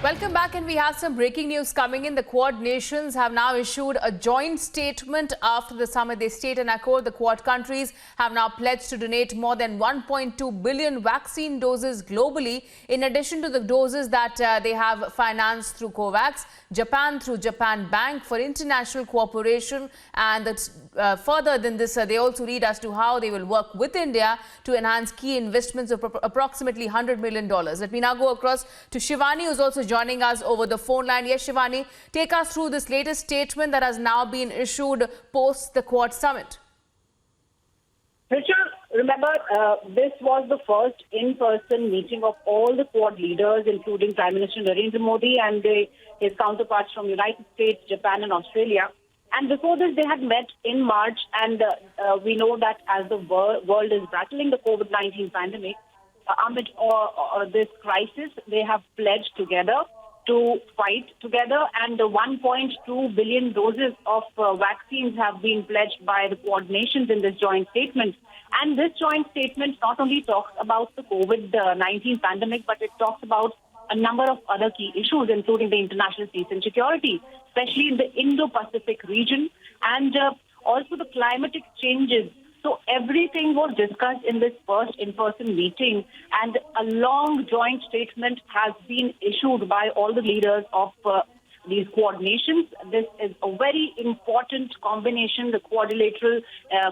Welcome back, and we have some breaking news coming in. The Quad nations have now issued a joint statement after the summit. They state in accord the Quad countries have now pledged to donate more than 1.2 billion vaccine doses globally, in addition to the doses that they have financed through COVAX, Japan through Japan Bank for international cooperation. And further than this, they also read as to how they will work with India to enhance key investments of approximately $100 million. Let me now go across to Shivani, who's also joining us over the phone line. Yes, Shivani, take us through this latest statement that has now been issued post the Quad summit. Richard, remember, this was the first in-person meeting of all the Quad leaders, including Prime Minister Narendra Modi and his counterparts from United States, Japan and Australia. And before this, they had met in March, and we know that as the world is battling the COVID-19 pandemic, amid this crisis, they have pledged together to fight together, and the 1.2 billion doses of vaccines have been pledged by the Quad nations in this joint statement. And this joint statement not only talks about the COVID-19 pandemic, but it talks about a number of other key issues, including the international peace and security, especially in the Indo-Pacific region, and also the climatic changes. So everything was discussed in this first in-person meeting, and a long joint statement has been issued by all the leaders of these Quad nations. This is a very important combination, the quadrilateral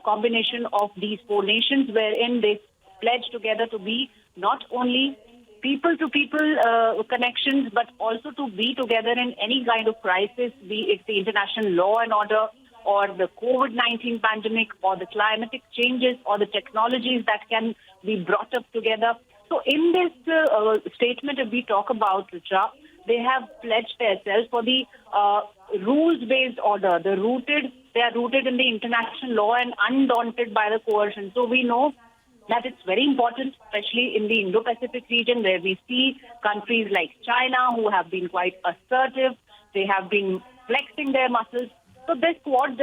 combination of these four nations, wherein they pledge together to be not only people-to-people connections, but also to be together in any kind of crisis, be it the international law and order, or the COVID-19 pandemic, or the climatic changes, or the technologies that can be brought up together. So in this statement, if we talk about Richa, they have pledged themselves for the rules-based order. They are rooted in the international law and undaunted by the coercion. So we know that it's very important, especially in the Indo-Pacific region, where we see countries like China who have been quite assertive. They have been flexing their muscles. So this Quad,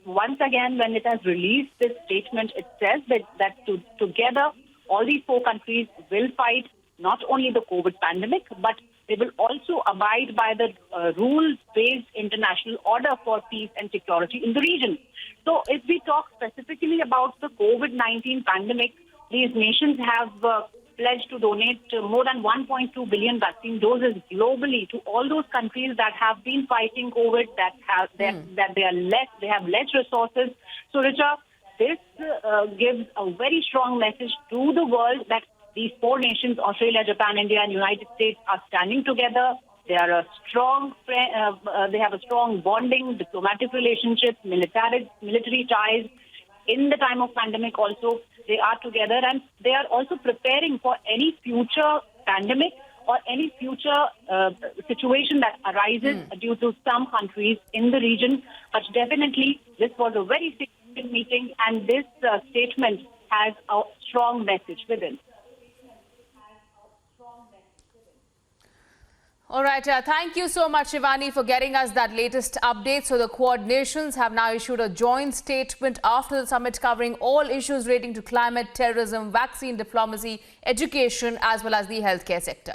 once again, when it has released this statement, it says that together, all these four countries will fight not only the COVID pandemic, but they will also abide by the rules-based international order for peace and security in the region. So if we talk specifically about the COVID-19 pandemic, these nations have pledged to donate more than 1.2 billion vaccine doses globally to all those countries that have been fighting COVID, that they have less resources. So, Richa, this gives a very strong message to the world that these four nations, Australia, Japan, India, and United States, are standing together. They are a strong, they have a strong bonding, diplomatic relationships, military ties. In the time of pandemic also, they are together, and they are also preparing for any future pandemic or any future situation that arises due to some countries in the region. But definitely, this was a very significant meeting, and this statement has a strong message within. All right. Thank you so much, Shivani, for getting us that latest update. So the Quad nations have now issued a joint statement after the summit covering all issues relating to climate, terrorism, vaccine diplomacy, education, as well as the healthcare sector.